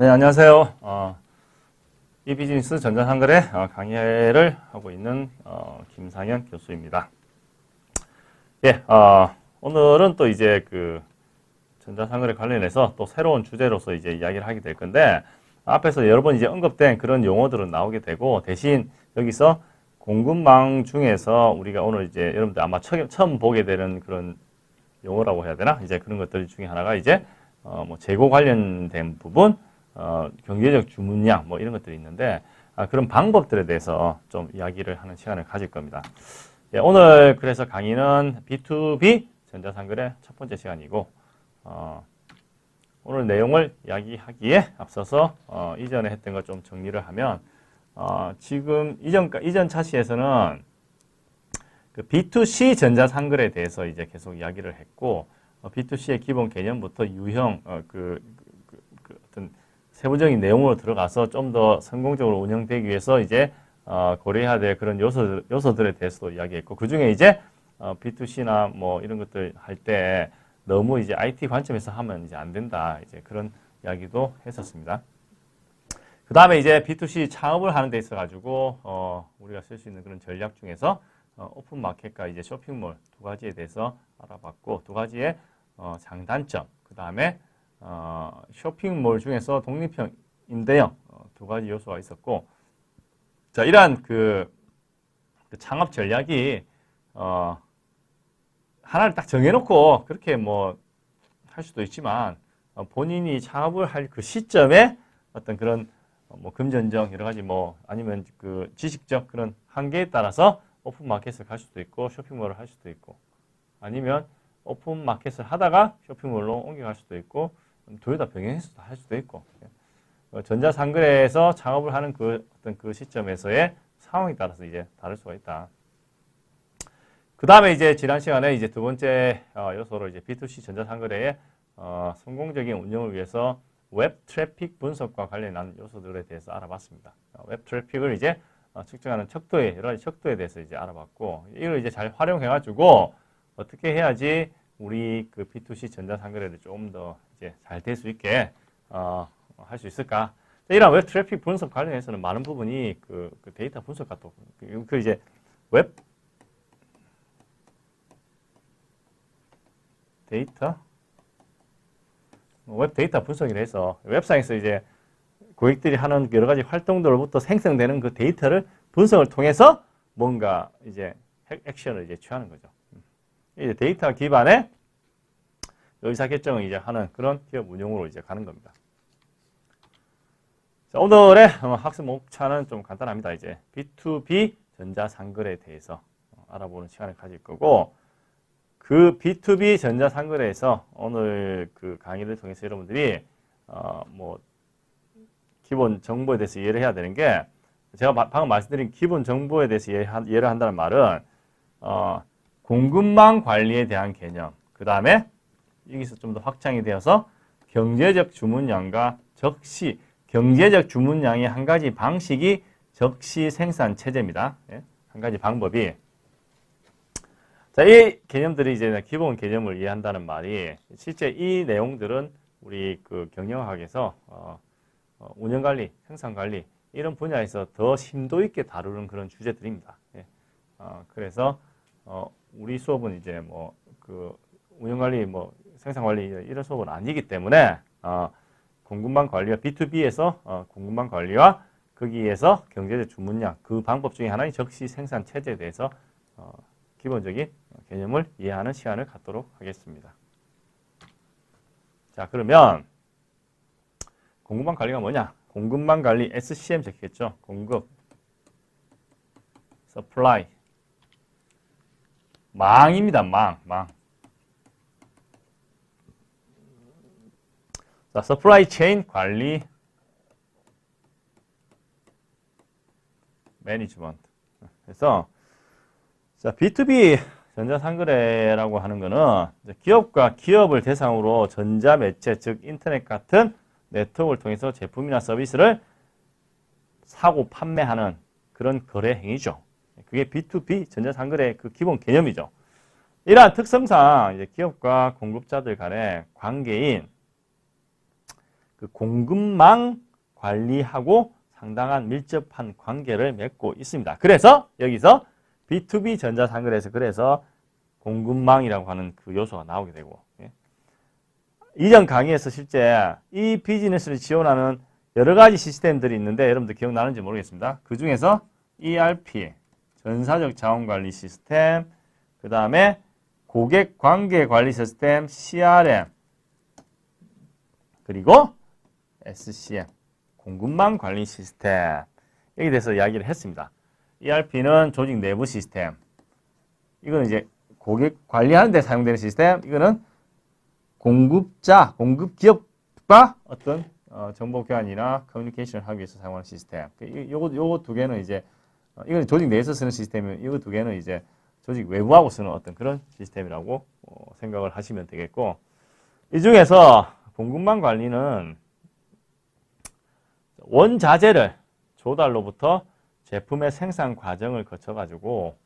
네, 안녕하세요. 이비즈니스 전자상거래 강의를 하고 있는 김상현 교수입니다. 예, 오늘은 또 이제 그 전자상거래 관련해서 또 새로운 주제로서 이제 이야기를 하게 될 건데, 앞에서 여러 번 이제 언급된 그런 용어들은 나오게 되고, 대신 여기서 공급망 중에서 우리가 오늘 이제 여러분들 아마 처음 보게 되는 그런 용어라고 해야 되나? 이제 그런 것들 중에 하나가 이제 뭐 재고 관련된 부분, 경제적 주문량 뭐 이런 것들이 있는데, 그런 방법들에 대해서 좀 이야기를 하는 시간을 가질 겁니다. 예, 오늘 그래서 강의는 B2B 전자상거래 첫 번째 시간이고, 오늘 내용을 이야기하기에 앞서서 이전에 했던 것 좀 정리를 하면, 지금 이전 차시에서는 그 B2C 전자상거래에 대해서 이제 계속 이야기를 했고, B2C의 기본 개념부터 유형, 어떤 세부적인 내용으로 들어가서 좀 더 성공적으로 운영되기 위해서 이제 고려해야 될 그런 요소들에 대해서도 이야기했고, 그 중에 이제 B2C나 뭐 이런 것들 할 때 너무 이제 IT 관점에서 하면 이제 안 된다, 이제 그런 이야기도 했었습니다. 그 다음에 이제 B2C 창업을 하는 데 있어 가지고 우리가 쓸 수 있는 그런 전략 중에서 오픈 마켓과 이제 쇼핑몰 두 가지에 대해서 알아봤고, 두 가지의 장단점, 그 다음에 쇼핑몰 중에서 독립형, 임대형 두 가지 요소가 있었고, 자, 이러한 그 창업 전략이 하나를 딱 정해놓고 그렇게 뭐 할 수도 있지만, 본인이 창업을 할 그 시점에 어떤 그런 뭐 금전적 여러 가지 뭐 아니면 그 지식적 그런 한계에 따라서 오픈 마켓을 갈 수도 있고 쇼핑몰을 할 수도 있고, 아니면 오픈 마켓을 하다가 쇼핑몰로 옮겨갈 수도 있고, 둘 다 병행해서 할 수도 있고, 전자상거래에서 창업을 하는 그 어떤 그 시점에서의 상황에 따라서 이제 다를 수가 있다. 그 다음에 이제 지난 시간에 이제 두 번째 요소로 이제 B2C 전자상거래의 성공적인 운영을 위해서 웹 트래픽 분석과 관련한 요소들에 대해서 알아봤습니다. 웹 트래픽을 이제 측정하는 척도에, 여러 가지 척도에 대해서 이제 알아봤고, 이걸 이제 잘 활용해가지고 어떻게 해야지 우리 그 B2C 전자상거래를 좀 더 이제 잘 될 수 있게 할 수 있을까? 이런 웹 트래픽 분석 관련해서는 많은 부분이 그 데이터 분석과 또 그 이제 웹 데이터 분석이라 해서 웹상에서 이제 고객들이 하는 여러 가지 활동들로부터 생성되는 그 데이터를 분석을 통해서 뭔가 이제 액션을 이제 취하는 거죠. 이제 데이터 기반의 의사결정을 이제 하는 그런 기업 운영으로 이제 가는 겁니다. 자, 오늘의 학습 목차는 좀 간단합니다. 이제 B2B 전자상거래에 대해서 알아보는 시간을 가질 거고, 그 B2B 전자상거래에서 오늘 그 강의를 통해서 여러분들이 뭐 기본 정보에 대해서 이해를 해야 되는 게, 제가 방금 말씀드린 기본 정보에 대해서 이해를 한다는 말은 공급망 관리에 대한 개념, 그 다음에 여기서 좀 더 확장이 되어서 경제적 주문량과 경제적 주문량의 한 가지 방식이 적시 생산 체제입니다. 예? 한 가지 방법이. 자, 이 개념들이 이제 기본 개념을 이해한다는 말이, 실제 이 내용들은 우리 그 경영학에서 운영관리, 생산관리 이런 분야에서 더 심도 있게 다루는 그런 주제들입니다. 예. 그래서 우리 수업은 이제 뭐 그 운영관리, 뭐 생산관리 이런 수업은 아니기 때문에 공급망 관리와 B2B에서 공급망 관리와 거기에서 경제적 주문량, 그 방법 중에 하나인 적시 생산 체제에 대해서 기본적인 개념을 이해하는 시간을 갖도록 하겠습니다. 자, 그러면 공급망 관리가 뭐냐? 공급망 관리 SCM 적히겠죠. 공급, supply, 망입니다. 망. 자, supply chain 관리, management. 그래서 자, B2B 전자상거래라고 하는 거는 기업과 기업을 대상으로 전자매체, 즉 인터넷 같은 네트워크를 통해서 제품이나 서비스를 사고 판매하는 그런 거래 행위죠. 그게 B2B 전자상거래의 그 기본 개념이죠. 이러한 특성상 이제 기업과 공급자들 간의 관계인 그 공급망 관리하고 상당한 밀접한 관계를 맺고 있습니다. 그래서 여기서 B2B 전자상거래에서 그래서 공급망이라고 하는 그 요소가 나오게 되고, 예. 이전 강의에서 실제 이 비즈니스를 지원하는 여러 가지 시스템들이 있는데 여러분들 기억나는지 모르겠습니다. 그 중에서 ERP, 전사적 자원관리 시스템, 그 다음에 고객 관계 관리 시스템, CRM, 그리고 SCM, 공급망 관리 시스템. 여기에 대해서 이야기를 했습니다. ERP는 조직 내부 시스템. 이거는 이제 고객 관리하는 데 사용되는 시스템. 이거는 공급자, 공급 기업과 어떤 정보 교환이나 커뮤니케이션을 하기 위해서 사용하는 시스템. 요거 두 개는 이제 이건 조직 내에서 쓰는 시스템이면 이거 두 개는 이제 조직 외부하고 쓰는 어떤 그런 시스템이라고 생각을 하시면 되겠고, 이 중에서 공급망 관리는 원자재를 조달로부터 제품의 생산 과정을 거쳐가지고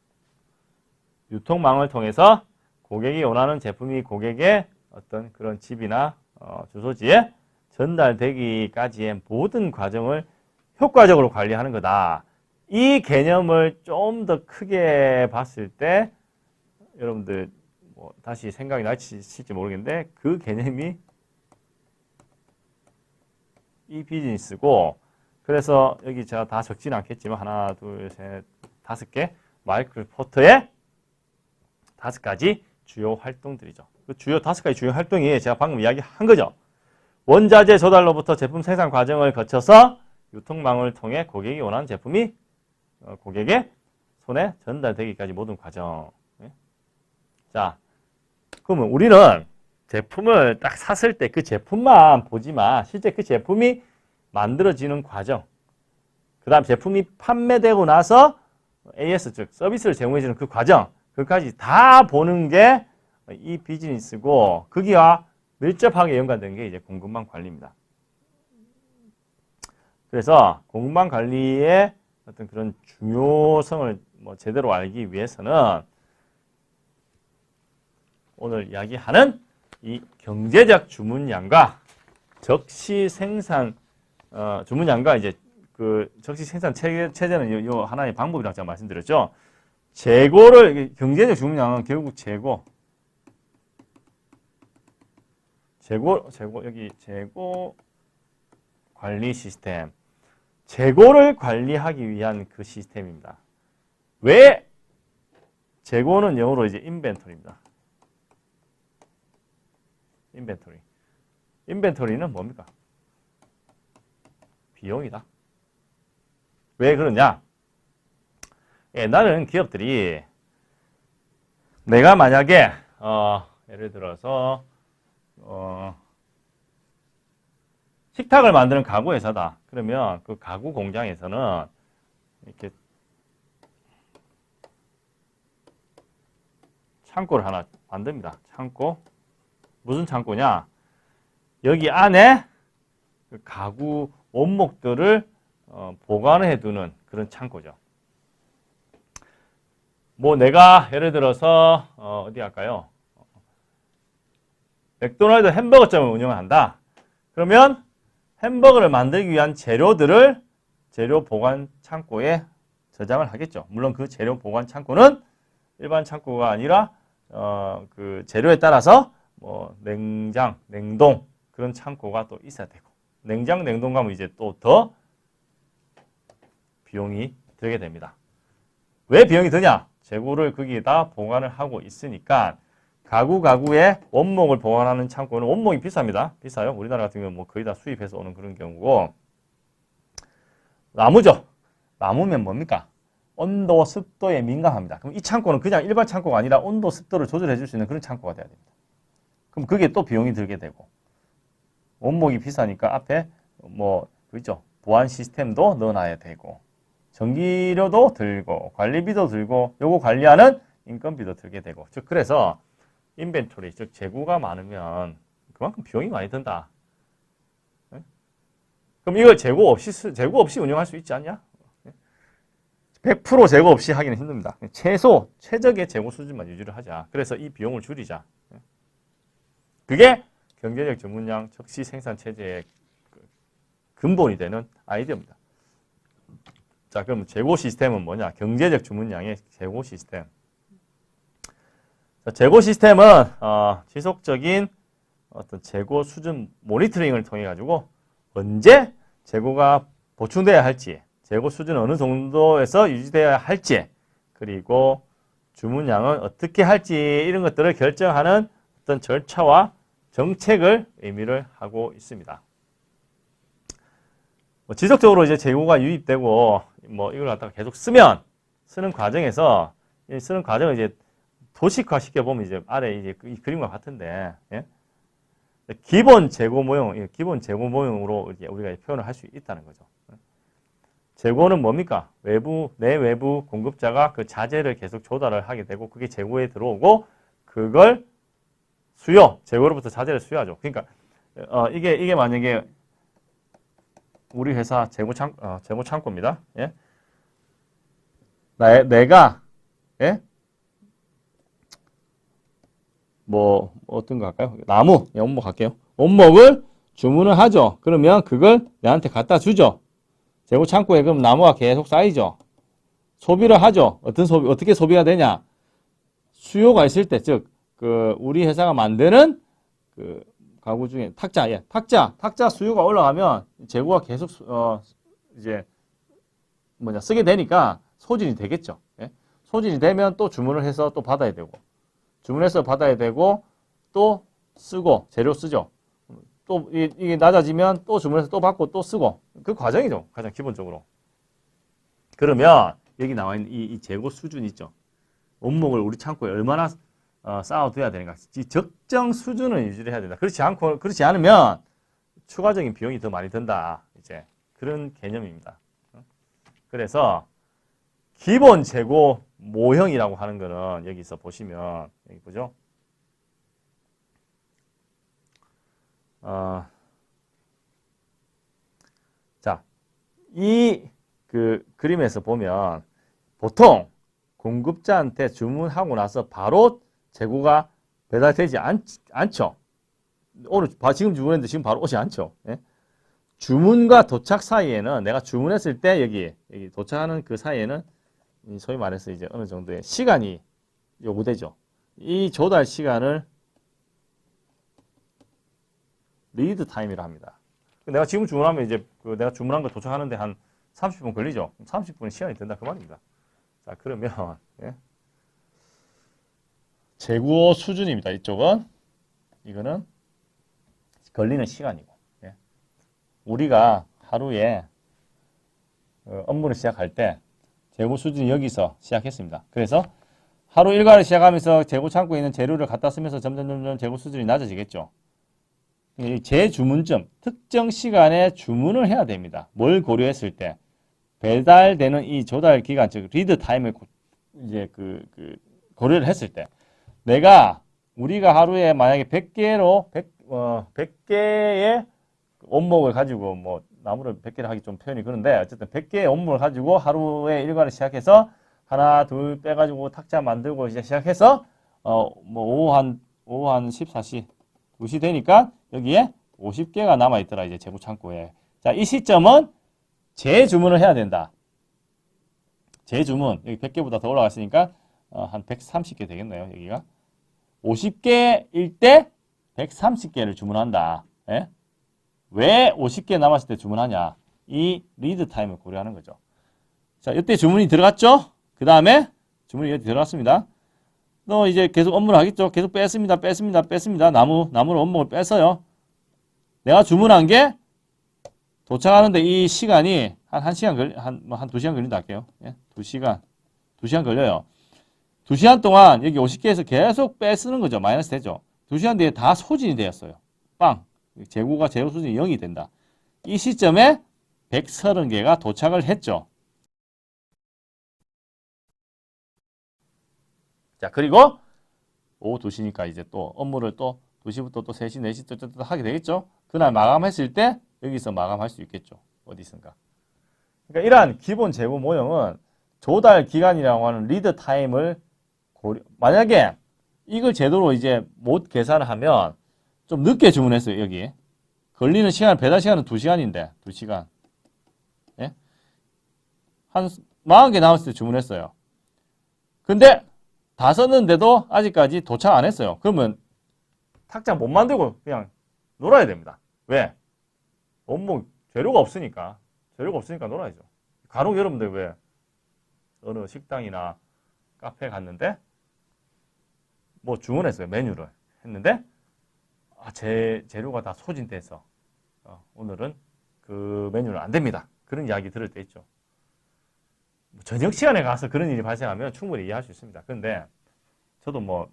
유통망을 통해서 고객이 원하는 제품이 고객의 어떤 그런 집이나 주소지에 전달되기까지의 모든 과정을 효과적으로 관리하는 거다. 이 개념을 좀 더 크게 봤을 때 여러분들 뭐 다시 생각이 나실지 모르겠는데 그 개념이 이 비즈니스고, 그래서 여기 제가 다 적지는 않겠지만 하나, 둘, 셋, 5개 마이크로포터의 5가지 주요 활동들이죠. 그 주요 5가지 주요 활동이 제가 방금 이야기한 거죠. 원자재 조달로부터 제품 생산 과정을 거쳐서 유통망을 통해 고객이 원하는 제품이 고객의 손에 전달되기까지 모든 과정. 자, 그러면 우리는 제품을 딱 샀을 때 그 제품만 보지만 실제 그 제품이 만들어지는 과정, 그 다음 제품이 판매되고 나서 AS, 즉 서비스를 제공해주는 그 과정, 그까지 다 보는 게 이 비즈니스고, 거기와 밀접하게 연관된 게 이제 공급망 관리입니다. 그래서 공급망 관리의 어떤 그런 중요성을 뭐 제대로 알기 위해서는 오늘 이야기하는 이 경제적 주문량과 적시 생산 주문량과 이제 그 적시 생산 체제는 요 하나의 방법이라고 제가 말씀드렸죠. 재고를 경제적 주문량은 결국 재고 여기 재고 관리 시스템. 재고를 관리하기 위한 그 시스템입니다. 왜? 재고는 영어로 이제 인벤토리입니다. 인벤토리는 뭡니까? 비용이다. 왜 그러냐? 옛날에는 기업들이 내가 만약에 예를 들어서 식탁을 만드는 가구 회사다. 그러면 그 가구 공장에서는 이렇게 창고를 하나 만듭니다. 창고. 무슨 창고냐? 여기 안에 그 가구 원목들을 보관해 두는 그런 창고죠. 뭐 내가 예를 들어서 어디 할까요? 맥도날드 햄버거점을 운영을 한다. 그러면 햄버거를 만들기 위한 재료들을 재료 보관 창고에 저장을 하겠죠. 물론 그 재료 보관 창고는 일반 창고가 아니라 그 재료에 따라서 뭐 냉장, 냉동 그런 창고가 또 있어야 되고, 냉장, 냉동 가면 이제 또 더 비용이 들게 됩니다. 왜 비용이 드냐? 재고를 거기에다 보관을 하고 있으니까 가구에 원목을 보관하는 창고는 원목이 비쌉니다. 비싸요. 우리나라 같은 경우는 뭐 거의 다 수입해서 오는 그런 경우고, 나무죠. 나무면 뭡니까? 온도, 습도에 민감합니다. 그럼 이 창고는 그냥 일반 창고가 아니라 온도, 습도를 조절해 줄 수 있는 그런 창고가 돼야 됩니다. 그럼 그게 또 비용이 들게 되고, 원목이 비싸니까 앞에 뭐 그죠? 보안 시스템도 넣어놔야 되고, 전기료도 들고, 관리비도 들고, 요거 관리하는 인건비도 들게 되고, 즉 그래서 인벤토리, 즉 재고가 많으면 그만큼 비용이 많이 든다. 네? 그럼 이걸 재고 없이 운영할 수 있지 않냐? 100% 재고 없이 하기는 힘듭니다. 최적의 재고 수준만 유지를 하자. 그래서 이 비용을 줄이자. 그게 경제적 전문량 적시 생산 체제의 근본이 되는 아이디어입니다. 자, 그럼 재고 시스템은 뭐냐? 경제적 주문량의 재고 시스템. 자, 재고 시스템은 지속적인 어떤 재고 수준 모니터링을 통해 가지고 언제 재고가 보충돼야 할지, 재고 수준은 어느 정도에서 유지돼야 할지, 그리고 주문량은 어떻게 할지 이런 것들을 결정하는 어떤 절차와 정책을 의미를 하고 있습니다. 지속적으로 이제 재고가 유입되고 이걸 갖다가 계속 쓰는 과정에서 쓰는 과정을 이제 도식화 시켜보면 이제 아래 이제 이 그림과 같은데, 예? 기본 재고 모형으로 우리가 표현을 할 수 있다는 거죠. 재고는 뭡니까? 내외부 공급자가 그 자재를 계속 조달을 하게 되고 그게 재고에 들어오고 그걸 재고로부터 자재를 수요하죠. 그러니까 이게 만약에 우리 회사 재고 창고입니다. 예? 내가 예? 어떤 거 할까요? 나무, 원목 할게요. 원목을 주문을 하죠. 그러면 그걸 내한테 갖다 주죠. 재고 창고에 그럼 나무가 계속 쌓이죠. 소비를 하죠. 어떻게 소비가 되냐? 수요가 있을 때, 즉, 우리 회사가 만드는 가구 중에 탁자 수요가 올라가면 재고가 계속 쓰게 되니까 소진이 되겠죠. 예? 소진이 되면 또 주문을 해서 또 받아야 되고, 주문해서 받아야 되고, 또 쓰고, 재료 쓰죠. 또 이게 낮아지면 또 주문해서 또 받고 또 쓰고, 그 과정이죠. 가장 기본적으로. 그러면 여기 나와 있는 이 재고 수준 있죠. 원목을 우리 창고에 얼마나 쌓아둬야 되는가. 이 적정 수준을 유지를 해야 된다. 그렇지 않으면 추가적인 비용이 더 많이 든다. 이제 그런 개념입니다. 그래서 기본 재고 모형이라고 하는 거는 여기서 보시면 여기 보죠. 자, 이 그림에서 보면 보통 공급자한테 주문하고 나서 바로 재고가 배달되지 않죠. 지금 주문했는데 지금 바로 오지 않죠. 예? 주문과 도착 사이에는 내가 주문했을 때 여기 도착하는 그 사이에는 소위 말해서 이제 어느 정도의 시간이 요구되죠. 이 조달 시간을 리드 타임이라 합니다. 내가 지금 주문하면 이제 내가 주문한 거 도착하는데 한 30분 걸리죠. 30분의 시간이 든다 그 말입니다. 자, 그러면 예. 재고 수준입니다. 이거는 걸리는 시간이고, 예. 우리가 하루에 업무를 시작할 때 재고 수준이 여기서 시작했습니다. 그래서 하루 일과를 시작하면서 재고 창고에 있는 재료를 갖다 쓰면서 점점 재고 수준이 낮아지겠죠. 재주문점, 특정 시간에 주문을 해야 됩니다. 뭘 고려했을 때 배달되는 이 조달 기간, 즉 리드 타임을 이제 고려를 했을 때 우리가 하루에 만약에 100개의 원목을 가지고 나무를 100개를 하기 좀 표현이 그런데 어쨌든 100개의 원목을 가지고 하루에 일과를 시작해서 하나 둘 빼가지고 탁자 만들고 이제 시작해서 오후 한 14시 2시 되니까 여기에 50개가 남아있더라, 이제 재고 창고에. 자, 이 시점은 재주문을 해야 된다. 재주문, 여기 100개보다 더 올라갔으니까, 한 130개 되겠네요, 여기가. 50개일 때 130개를 주문한다. 예? 왜 50개 남았을 때 주문하냐? 이 리드 타임을 고려하는 거죠. 자, 이때 주문이 들어갔죠? 그 다음에 주문이 여기 들어갔습니다. 또 이제 계속 업무를 하겠죠. 계속 뺐습니다. 나무로 원목을 뺐어요. 내가 주문한 게 도착하는데 이 시간이 한 1시간 한 2시간 걸린다 할게요. 예? 2시간 걸려요. 2시간 동안 여기 50개에서 계속 빼쓰는 거죠. 마이너스 되죠. 2시간 뒤에 다 소진이 되었어요. 빵. 재고 수준이 0이 된다. 이 시점에 130개가 도착을 했죠. 자, 그리고 오후 2시니까 이제 또 업무를 또 2시부터 또 3시, 4시 또 하게 되겠죠. 그날 마감했을 때 여기서 마감할 수 있겠죠. 어디선가. 그러니까 이러한 기본 재고 모형은 조달 기간이라고 하는 리드 타임을 만약에 이걸 제대로 이제 못 계산을 하면 좀 늦게 주문했어요, 여기. 걸리는 시간, 배달 시간은 2시간인데, 2시간. 예? 한 40개 남았을 때 주문했어요. 근데 다 썼는데도 아직까지 도착 안 했어요. 그러면 탁자 못 만들고 그냥 놀아야 됩니다. 왜? 뭐 재료가 없으니까. 재료가 없으니까 놀아야죠. 간혹 여러분들 왜 어느 식당이나 카페에 갔는데 뭐 주문했어요. 메뉴를 했는데 재료가 다 소진돼서 오늘은 그 메뉴는 안 됩니다. 그런 이야기 들을 때 있죠. 저녁 시간에 가서 그런 일이 발생하면 충분히 이해할 수 있습니다. 그런데 저도 뭐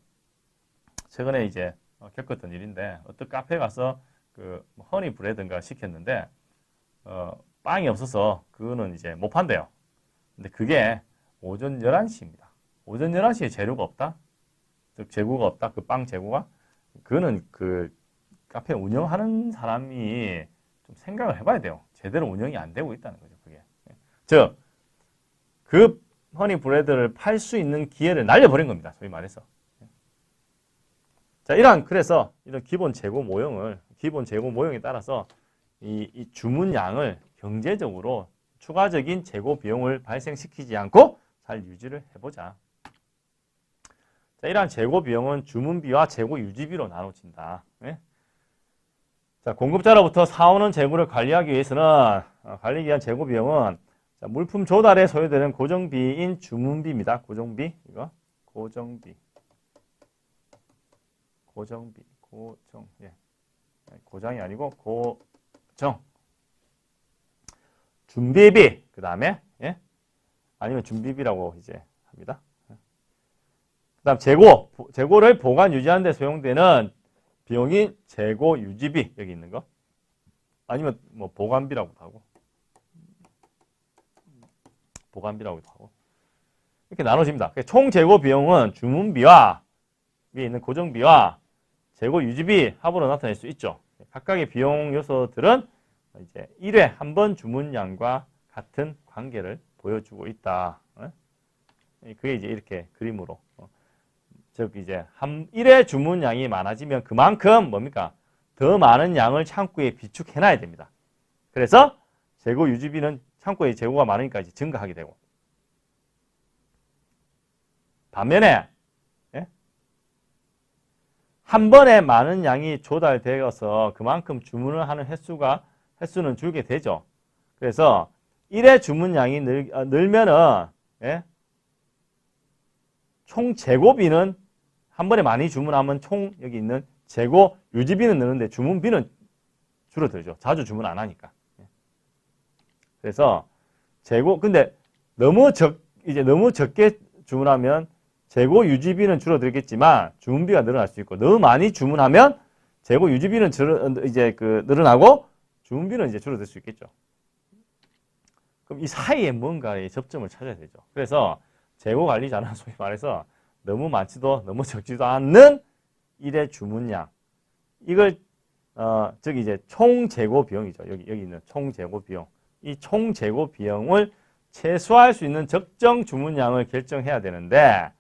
최근에 이제 겪었던 일인데 어떤 카페에 가서 그 허니 브레드인가 시켰는데 빵이 없어서 그거는 이제 못 판대요. 근데 그게 오전 11시입니다. 오전 11시에 재료가 없다? 즉 재고가 없다? 그 빵 재고가? 그거는 그 카페 운영하는 사람이 좀 생각을 해봐야 돼요. 제대로 운영이 안 되고 있다는 거죠. 그게. 즉, 그 허니 브레드를 팔 수 있는 기회를 날려버린 겁니다. 소위 말해서. 자, 그래서 이런 기본 재고 모형에 따라서 이 주문량을 경제적으로 추가적인 재고 비용을 발생시키지 않고 잘 유지를 해보자. 자, 이러한 재고 비용은 주문비와 재고 유지비로 나눠진다. 네? 자, 공급자로부터 사오는 재고를 관리하기 위해서는 관리하기 위한 재고 비용은 자, 물품 조달에 소요되는 고정비인 주문비입니다. 고정비 이거 고정비 예. 고장이 아니고 고정 준비비 그 다음에 예? 아니면 준비비라고 이제 합니다. 그 다음 재고를 보관 유지하는 데 소용되는 비용이 재고 유지비 여기 있는 거 아니면 뭐 보관비라고도 하고 이렇게 나눠집니다. 총 재고 비용은 주문비와 위에 있는 고정비와 재고 유지비 합으로 나타낼 수 있죠. 각각의 비용 요소들은 이제 1회 한 번 주문량과 같은 관계를 보여주고 있다. 그게 이제 이렇게 그림으로. 즉 이제 1회 주문량이 많아지면 그만큼 뭡니까? 더 많은 양을 창고에 비축해놔야 됩니다. 그래서 재고 유지비는 창고에 재고가 많으니까 이제 증가하게 되고. 반면에 한 번에 많은 양이 조달되어서 그만큼 주문을 하는 횟수는 줄게 되죠. 그래서 1회 주문량이 늘면은 총 재고비는 한 번에 많이 주문하면 총 여기 있는 재고 유지비는 느는데 주문비는 줄어들죠. 자주 주문 안 하니까. 그래서 근데 너무 적게 주문하면 재고 유지비는 줄어들겠지만 주문비가 늘어날 수 있고 너무 많이 주문하면 재고 유지비는 이제 늘어나고 주문비는 이제 줄어들 수 있겠죠. 그럼 이 사이에 뭔가의 접점을 찾아야 되죠. 그래서 재고 관리자는 소위 말해서 너무 많지도 너무 적지도 않는 1회 주문량 이걸 즉 이제 총 재고 비용이죠. 여기 있는 총 재고 비용. 이 총 재고 비용을 최소화할 수 있는 적정 주문량을 결정해야 되는데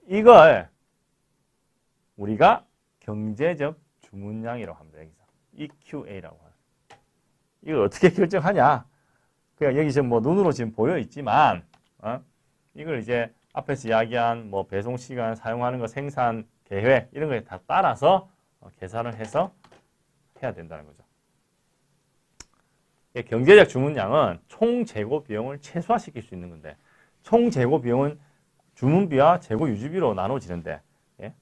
이걸 우리가 경제적 주문량이라고 합니다. 여기서 EQA라고 합니다. 이걸 어떻게 결정하냐? 그냥 여기 지금 뭐 눈으로 지금 보여 있지만 이걸 이제 앞에서 이야기한 뭐 배송 시간, 사용하는 거, 생산 계획 이런 거에 다 따라서 계산을 해서 해야 된다는 거죠. 경제적 주문량은 총 재고 비용을 최소화시킬 수 있는 건데 총 재고 비용은 주문비와 재고 유지비로 나눠지는데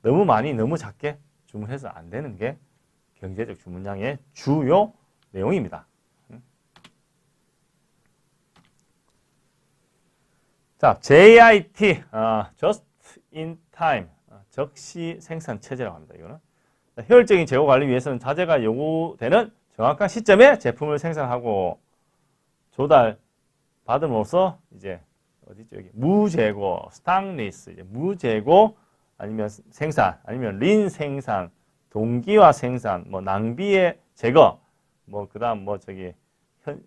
너무 많이 너무 작게 주문해서 안 되는 게 경제적 주문량의 주요 내용입니다. 자, JIT, Just in Time, 적시 생산 체제라고 합니다. 이거는 효율적인 재고 관리 위해서는 자재가 요구되는 정확한 시점에 제품을 생산하고 조달 받음으로써 이제 어디죠? 여기 무재고, 스탁리스, 이제 무재고 아니면 생산, 아니면 린 생산, 동기화 생산, 뭐 낭비의 제거, 뭐 그다음 뭐 저기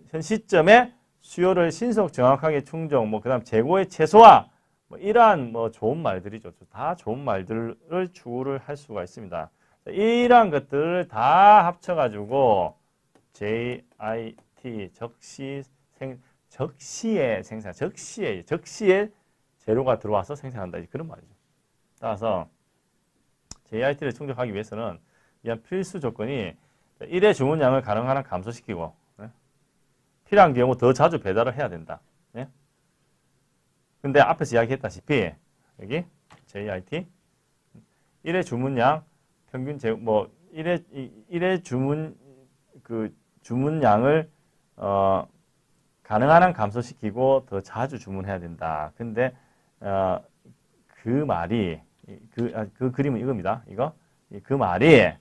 현 시점에 수요를 신속 정확하게 충족, 뭐 그다음 재고의 최소화, 뭐 이러한 뭐 좋은 말들이죠. 다 좋은 말들을 추구를 할 수가 있습니다. 이러한 것들을 다 합쳐가지고 JIT 적시에 생산, 적시에 재료가 들어와서 생산한다. 그런 말이죠. 따라서 JIT를 충족하기 위해서는 이한 필수 조건이 1회 주문량을 가능한 한 감소시키고 필요한 경우 더 자주 배달을 해야 된다. 근데 앞에서 이야기했다시피 여기 JIT 1회 주문량 평균 1회 주문량을 가능한 한 감소시키고 더 자주 주문해야 된다. 근데 그 말이 그 그림은 이겁니다. 그 말이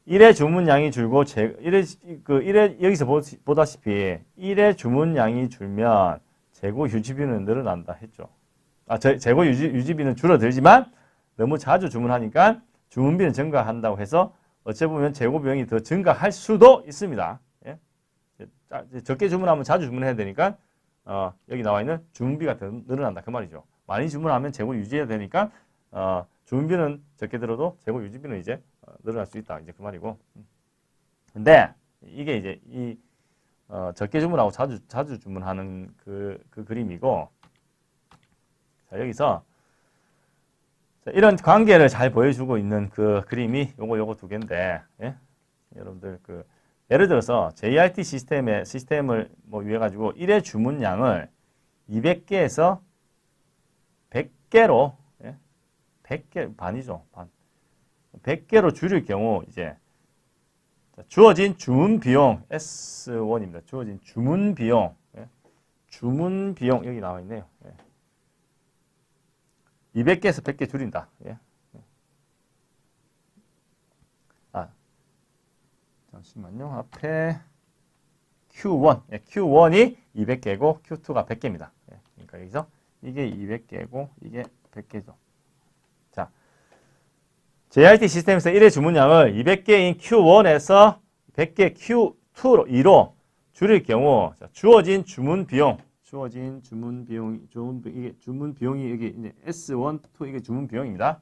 1회 주문량이 줄고 1회 여기서 보다시피 1회 주문량이 줄면 재고 유지비는 늘어난다 했죠. 재고 유지비는 줄어들지만 너무 자주 주문하니까 주문비는 증가한다고 해서 어찌 보면 재고 비용이 더 증가할 수도 있습니다. 예? 적게 주문하면 자주 주문해야 되니까 여기 나와 있는 주문비가 더 늘어난다 그 말이죠. 많이 주문하면 재고 유지해야 되니까 주문비는 적게 들어도 재고 유지비는 이제 늘어날 수 있다 이제 그 말이고. 근데 이게 이제 적게 주문하고 자주 주문하는 그 그림이고. 자, 여기서 이런 관계를 잘 보여주고 있는 그 그림이 요거 두 개인데, 예? 여러분들 예를 들어서 JIT 시스템을 위해 가지고 1회 주문량을 200개에서 100개로 100개 반이죠. 100개로 줄일 경우 이제 주어진 주문 비용 S1입니다. 주어진 주문 비용 여기 나와 있네요. 200개에서 100개 줄인다. 잠시만요. 앞에 Q1. Q1이 200개고 Q2가 100개입니다. 그러니까 여기서 이게 200개고 이게 100개죠. 자, JIT 시스템에서 1회 주문량을 200개인 Q1에서 100개 Q2로 줄일 경우 주어진 주문 비용이 여기 이제 S1, 2 이게 주문 비용입니다.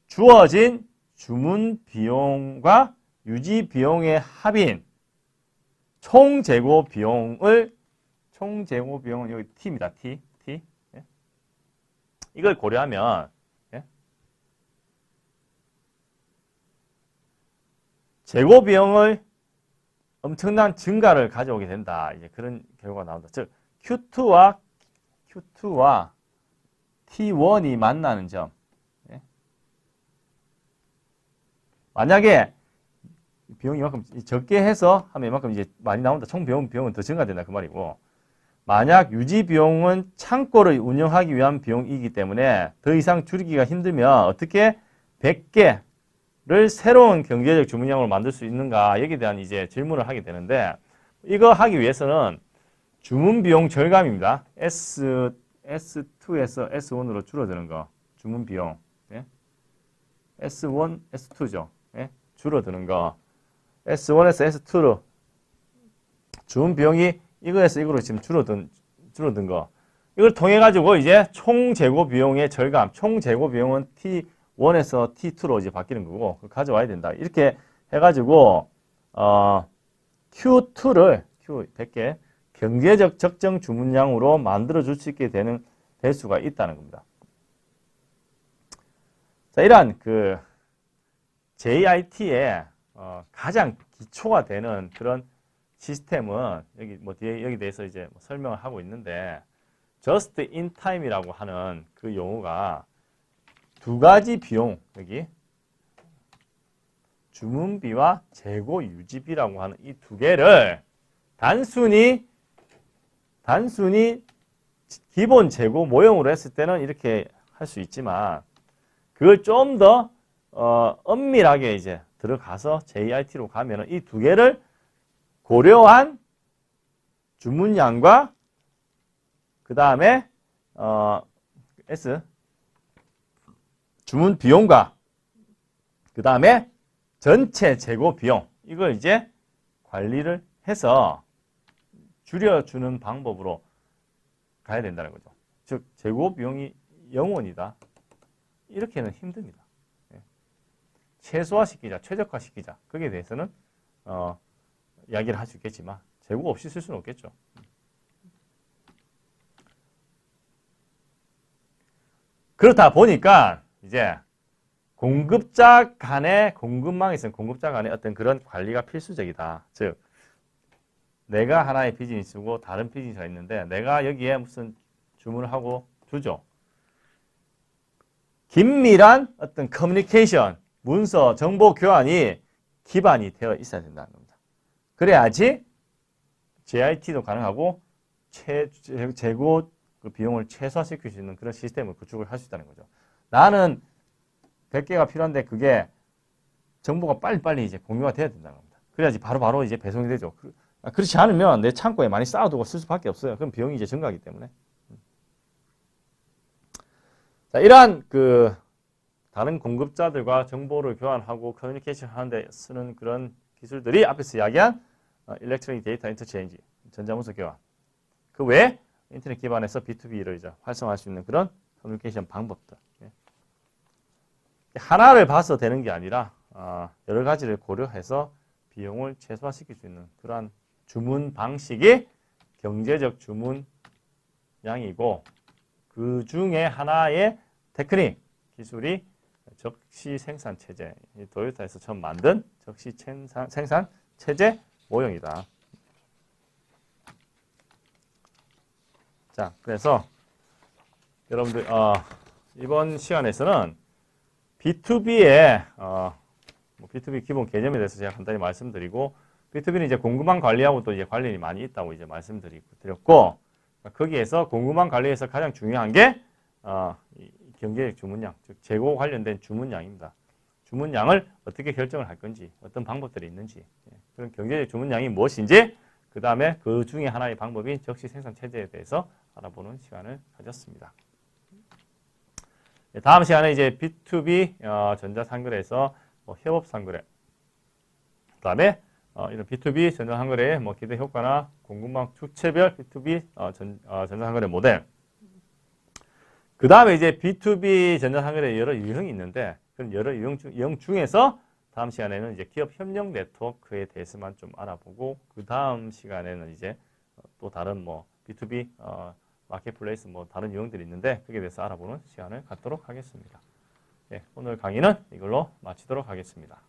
주어진 주문 비용과 유지 비용의 합인 총 재고 비용은 여기 T입니다. T. 이걸 고려하면 재고 비용을 엄청난 증가를 가져오게 된다. 이제 그런 결과가 나온다. 즉 Q2와 T1이 만나는 점. 만약에 비용이 이만큼 적게 해서 하면 이만큼 이제 많이 나온다. 총 비용은 더 증가된다. 그 말이고. 만약 유지 비용은 창고를 운영하기 위한 비용이기 때문에 더 이상 줄이기가 힘들면 어떻게 100개를 새로운 경제적 주문량으로 만들 수 있는가 여기에 대한 이제 질문을 하게 되는데 이거 하기 위해서는 주문 비용 절감입니다. S2에서 S1으로 줄어드는 거. 주문 비용. S1, S2죠. 줄어드는 거. S1에서 S2로 주문 비용이 이거에서 이거로 지금 줄어든 거. 이걸 통해 가지고 이제 총 재고 비용의 절감, 총 재고 비용은 T1에서 T2로 이제 바뀌는 거고 가져와야 된다. 이렇게 해 가지고 Q2를 Q 100개 경제적 적정 주문량으로 만들어 줄 수 있게 될 수가 있다는 겁니다. 자, 이러한 JIT의 가장 기초가 되는 그런 시스템은 여기 대해서 이제 설명을 하고 있는데 just in time이라고 하는 그 용어가 두 가지 비용 여기 주문비와 재고 유지비라고 하는 이 두 개를 단순히 기본 재고 모형으로 했을 때는 이렇게 할 수 있지만 그걸 좀 더 엄밀하게 이제 들어가서 JIT로 가면은 이 두 개를 고려한 주문량과 그 다음에 S 주문 비용과 그 다음에 전체 재고 비용 이걸 이제 관리를 해서 줄여주는 방법으로 가야 된다는 거죠. 즉 재고 비용이 0원이다. 이렇게는 힘듭니다. 최소화시키자, 최적화시키자. 거기에 대해서는 이야기를 할 수 있겠지만 재고 없이 쓸 수는 없겠죠. 그렇다 보니까 이제 공급자 간의 공급망에 있는 공급자 간의 어떤 그런 관리가 필수적이다. 즉 내가 하나의 비즈니스고 다른 비즈니스가 있는데 내가 여기에 무슨 주문을 하고 주죠. 긴밀한 어떤 커뮤니케이션, 문서, 정보 교환이 기반이 되어 있어야 된다는 겁니다. 그래야지 JIT도 가능하고 재고 그 비용을 최소화시킬 수 있는 그런 시스템을 구축을 할 수 있다는 거죠. 나는 100개가 필요한데 그게 정보가 빨리빨리 이제 공유가 돼야 된다는 겁니다. 그래야지 바로바로 이제 배송이 되죠. 그렇지 않으면 내 창고에 많이 쌓아두고 쓸 수밖에 없어요. 그럼 비용이 이제 증가하기 때문에. 자, 이러한 그 다른 공급자들과 정보를 교환하고 커뮤니케이션 하는데 쓰는 그런 기술들이 앞에서 이야기한 일렉트로닉 데이터 인터체인지, 전자문서 교환. 그 외에 인터넷 기반에서 B2B를 이제 활성화할 수 있는 그런 커뮤니케이션 방법들. 하나를 봐서 되는 게 아니라 여러 가지를 고려해서 비용을 최소화시킬 수 있는 그러한 주문 방식이 경제적 주문량이고 그 중에 하나의 테크닉, 기술이 적시 생산 체제, 도요타에서 처음 만든 적시 생산 체제 모형이다. 자, 그래서 여러분들 이번 시간에서는 B2B의 B2B 기본 개념에 대해서 제가 간단히 말씀드리고 B2B는 이제 공급망 관리하고 또 이제 관련이 많이 있다고 이제 말씀드렸고 거기에서 공급망 관리에서 가장 중요한 게 경제적 주문량, 즉 재고 관련된 주문량입니다. 주문량을 어떻게 결정을 할 건지, 어떤 방법들이 있는지, 그런 경제적 주문량이 무엇인지, 그 다음에 그 중에 하나의 방법인 적시 생산 체제에 대해서 알아보는 시간을 가졌습니다. 다음 시간에 이제 B2B 전자상거래에서 협업상거래, 그 다음에 이런 B2B 전자상거래의 기대 효과나 공급망 주체별 B2B 전자상거래 모델, 그 다음에 이제 B2B 전자상거래 여러 유형이 있는데 그런 여러 유형 중에서 다음 시간에는 이제 기업 협력 네트워크에 대해서만 좀 알아보고 그 다음 시간에는 이제 또 다른 B2B 마켓플레이스 다른 유형들이 있는데 거기에 대해서 알아보는 시간을 갖도록 하겠습니다. 네, 오늘 강의는 이걸로 마치도록 하겠습니다.